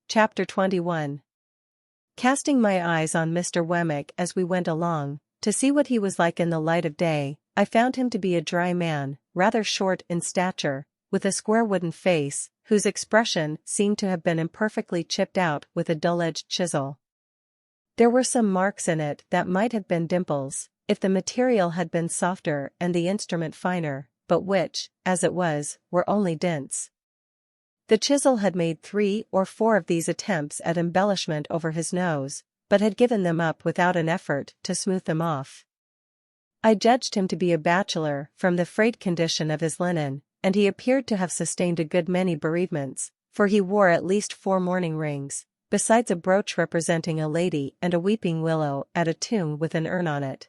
Chapter 21. Casting my eyes on Mr. Wemmick as we went along, to see what he was like in the light of day, I found him to be a dry man, rather short in stature, with a square wooden face, whose expression seemed to have been imperfectly chipped out with a dull-edged chisel. There were some marks in it that might have been dimples, if the material had been softer and the instrument finer, but which, as it was, were only dints. The chisel had made 3 or 4 of these attempts at embellishment over his nose, but had given them up without an effort to smooth them off. I judged him to be a bachelor from the frayed condition of his linen, and he appeared to have sustained a good many bereavements, for he wore at least 4 mourning rings, besides a brooch representing a lady and a weeping willow at a tomb with an urn on it.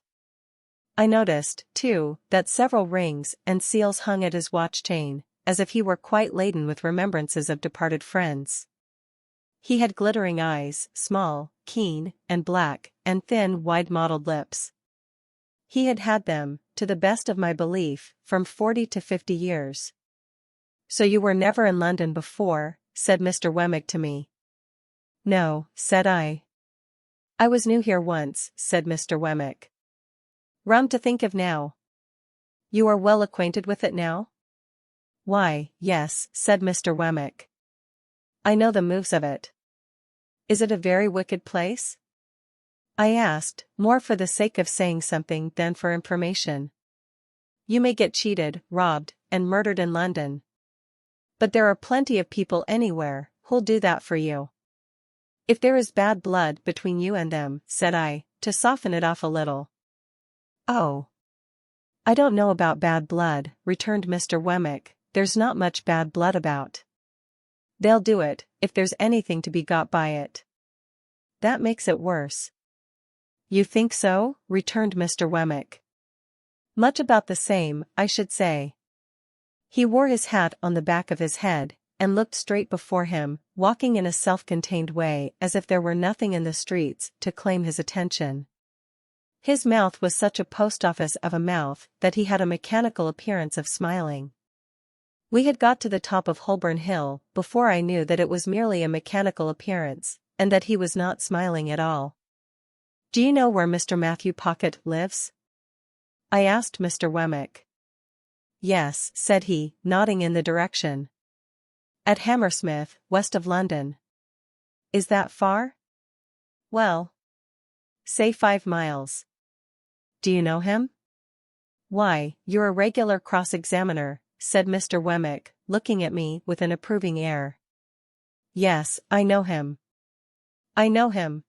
I noticed, too, that several rings and seals hung at his watch chain, as if he were quite laden with remembrances of departed friends. He had glittering eyes, small, keen, and black, and thin, wide-mottled lips. He had had them, to the best of my belief, from 40 to 50 years. "So you were never in London before?" said Mr. Wemmick to me. "No," said I. "I was new here once," said Mr. Wemmick. "Rum to think of now. You are well acquainted with it now?" "Why, yes," said Mr. Wemmick. "I know the moves of it." "Is it a very wicked place?" I asked, more for the sake of saying something than for information. "You may get cheated, robbed, and murdered in London. But there are plenty of people anywhere who'll do that for you." "If there is bad blood between you and them," said I, to soften it off a little. "Oh, I don't know about bad blood," returned Mr. Wemmick. "There's not much bad blood about. They'll do it, if there's anything to be got by it. That makes it worse." "You think so?" returned Mr. Wemmick. "Much about the same, I should say." He wore his hat on the back of his head, and looked straight before him, walking in a self-contained way as if there were nothing in the streets to claim his attention. His mouth was such a post-office of a mouth that he had a mechanical appearance of smiling. We had got to the top of Holborn Hill before I knew that it was merely a mechanical appearance, and that he was not smiling at all. "Do you know where Mr. Matthew Pocket lives?" I asked Mr. Wemmick. "Yes," said he, nodding in the direction. "At Hammersmith, west of London." "Is that far?" "Well, say 5 miles. "Do you know him?" "Why, you're a regular cross-examiner," said Mr. Wemmick, looking at me with an approving air. "Yes, I know him. I know him."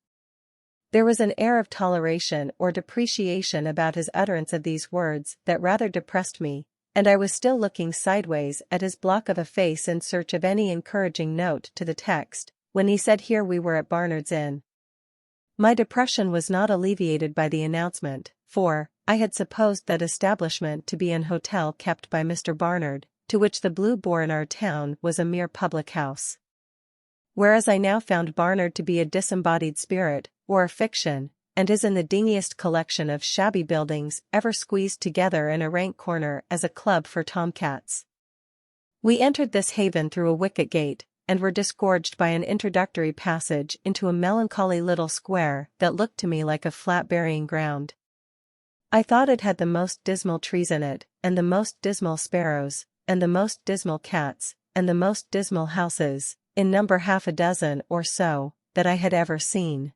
There was an air of toleration or depreciation about his utterance of these words that rather depressed me, and I was still looking sideways at his block of a face in search of any encouraging note to the text, when he said here we were at Barnard's Inn. My depression was not alleviated by the announcement, for I had supposed that establishment to be an hotel kept by Mr. Barnard, to which the Blue Boar in our town was a mere public house. Whereas I now found Barnard to be a disembodied spirit, or a fiction, and is in the dingiest collection of shabby buildings ever squeezed together in a rank corner as a club for tomcats. We entered this haven through a wicket gate, and were disgorged by an introductory passage into a melancholy little square that looked to me like a flat burying ground. I thought it had the most dismal trees in it, and the most dismal sparrows, and the most dismal cats, and the most dismal houses, in number 6 or so, that I had ever seen.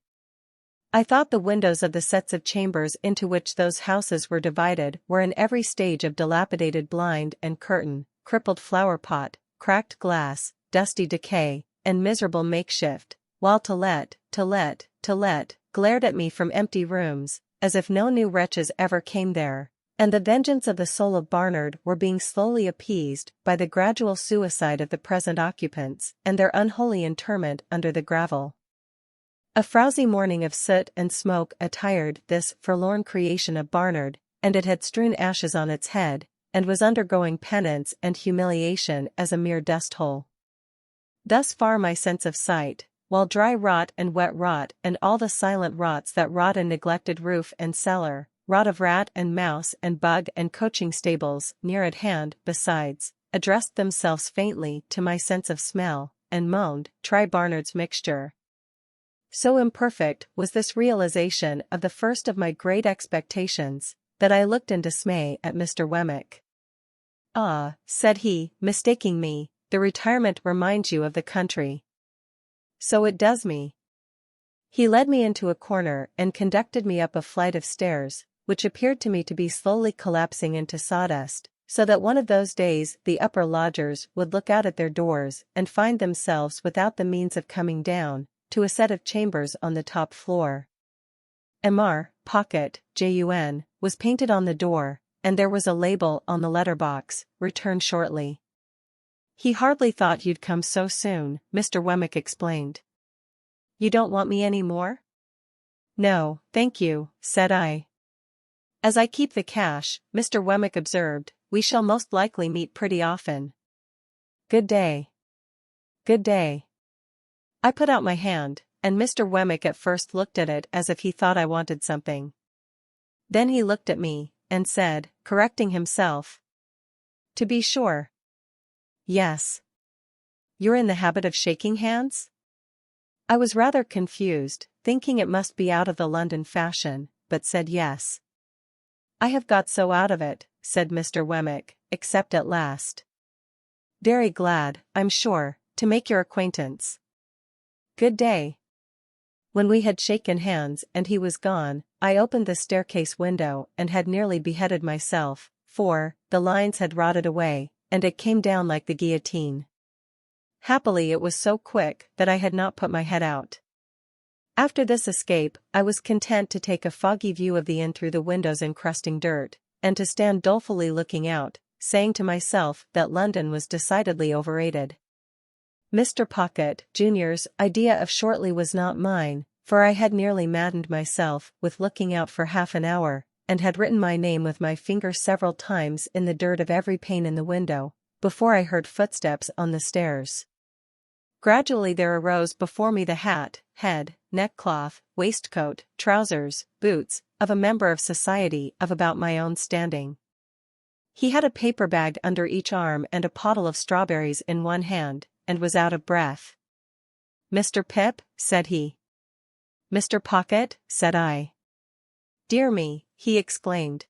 I thought the windows of the sets of chambers into which those houses were divided were in every stage of dilapidated blind and curtain, crippled flower pot, cracked glass, dusty decay, and miserable makeshift, while to let, glared at me from empty rooms, as if no new wretches ever came there, and the vengeance of the soul of Barnard were being slowly appeased by the gradual suicide of the present occupants, and their unholy interment under the gravel. A frowsy morning of soot and smoke attired this forlorn creation of Barnard, and it had strewn ashes on its head, and was undergoing penance and humiliation as a mere dust-hole. Thus far my sense of sight, while dry rot and wet rot and all the silent rots that rot in neglected roof and cellar, rot of rat and mouse and bug and coaching stables near at hand, besides, addressed themselves faintly to my sense of smell, and moaned, "Try Barnard's mixture." So imperfect was this realization of the first of my great expectations, that I looked in dismay at Mr. Wemmick. "Ah," said he, mistaking me, "the retirement reminds you of the country." "So it does me." He led me into a corner and conducted me up a flight of stairs, which appeared to me to be slowly collapsing into sawdust, so that one of those days the upper lodgers would look out at their doors and find themselves without the means of coming down to a set of chambers on the top floor. Mr. Pocket, Jun, was painted on the door, and there was a label on the letterbox, "Return shortly." "He hardly thought you'd come so soon," Mr. Wemmick explained. "You don't want me any more?" "No, thank you," said I. "As I keep the cash," Mr. Wemmick observed, "we shall most likely meet pretty often. Good day." "Good day." I put out my hand, and Mr. Wemmick at first looked at it as if he thought I wanted something. Then he looked at me, and said, correcting himself, "To be sure. Yes. You're in the habit of shaking hands?" I was rather confused, thinking it must be out of the London fashion, but said yes. "I have got so out of it," said Mr. Wemmick, "except at last. Very glad, I'm sure, to make your acquaintance. Good day." When we had shaken hands and he was gone, I opened the staircase window and had nearly beheaded myself, for the lines had rotted away, and it came down like the guillotine. Happily it was so quick that I had not put my head out. After this escape, I was content to take a foggy view of the inn through the windows encrusting dirt, and to stand dolefully looking out, saying to myself that London was decidedly overrated. Mr. Pocket, Jr.'s idea of shortly was not mine, for I had nearly maddened myself with looking out for half an hour, and had written my name with my finger several times in the dirt of every pane in the window, before I heard footsteps on the stairs. Gradually there arose before me the hat, head, neckcloth, waistcoat, trousers, boots, of a member of society of about my own standing. He had a paper bag under each arm and a pottle of strawberries in one hand, and was out of breath. "Mr. Pip," said he. "Mr. Pocket," said I. "Dear me," he exclaimed.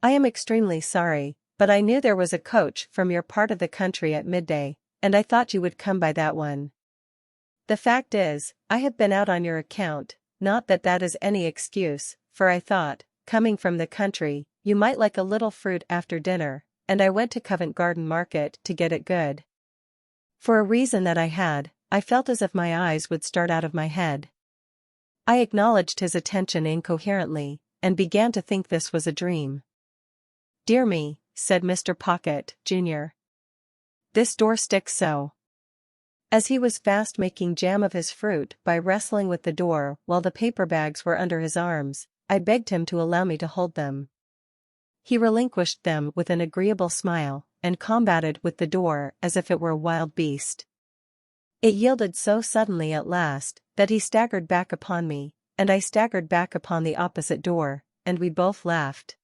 "I am extremely sorry, but I knew there was a coach from your part of the country at midday, and I thought you would come by that one. The fact is, I have been out on your account, not that that is any excuse, for I thought, coming from the country, you might like a little fruit after dinner, and I went to Covent Garden Market to get it good." For a reason that I felt as if my eyes would start out of my head. I acknowledged his attention incoherently, and began to think this was a dream. "Dear me," said Mr. Pocket, Jr. "This door sticks so." As he was fast making jam of his fruit by wrestling with the door while the paper bags were under his arms, I begged him to allow me to hold them. He relinquished them with an agreeable smile, and combated with the door as if it were a wild beast. It yielded so suddenly at last, that he staggered back upon me, and I staggered back upon the opposite door, and we both laughed.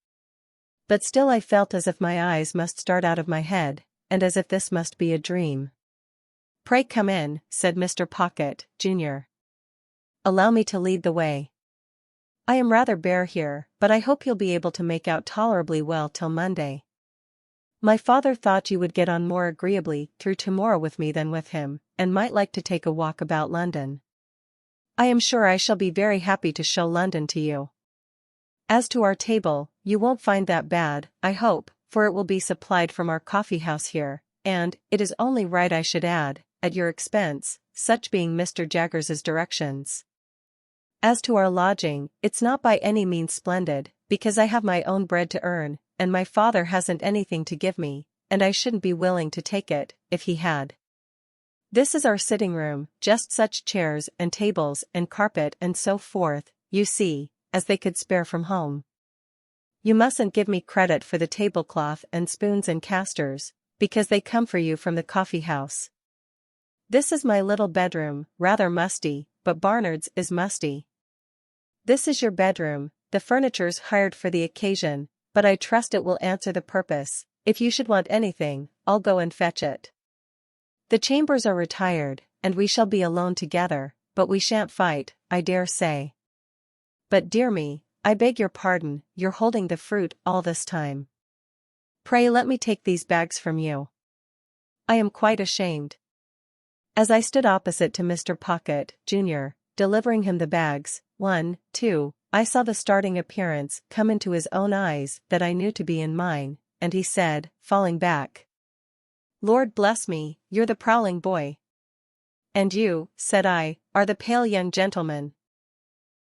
But still I felt as if my eyes must start out of my head, and as if this must be a dream. "Pray come in," said Mr. Pocket, Jr. "Allow me to lead the way. I am rather bare here, but I hope you'll be able to make out tolerably well till Monday. My father thought you would get on more agreeably through tomorrow with me than with him, and might like to take a walk about London. I am sure I shall be very happy to show London to you. As to our table, you won't find that bad, I hope, for it will be supplied from our coffee-house here, and, it is only right I should add, at your expense, such being Mr. Jaggers's directions. As to our lodging, it's not by any means splendid, because I have my own bread to earn, and my father hasn't anything to give me, and I shouldn't be willing to take it, if he had. This is our sitting room, just such chairs and tables and carpet and so forth, you see, as they could spare from home. You mustn't give me credit for the tablecloth and spoons and casters, because they come for you from the coffee-house. This is my little bedroom, rather musty, but Barnard's is musty. This is your bedroom, the furniture's hired for the occasion, but I trust it will answer the purpose. If you should want anything, I'll go and fetch it. The chambers are retired, and we shall be alone together, but we shan't fight, I dare say. But dear me, I beg your pardon, you're holding the fruit all this time. Pray let me take these bags from you. I am quite ashamed. As I stood opposite to Mr. Pocket, Jr., delivering him the bags, 1, 2, I saw the starting appearance come into his own eyes that I knew to be in mine, and he said, falling back, "Lord bless me, you're the prowling boy." "And you," said I, "are the pale young gentleman."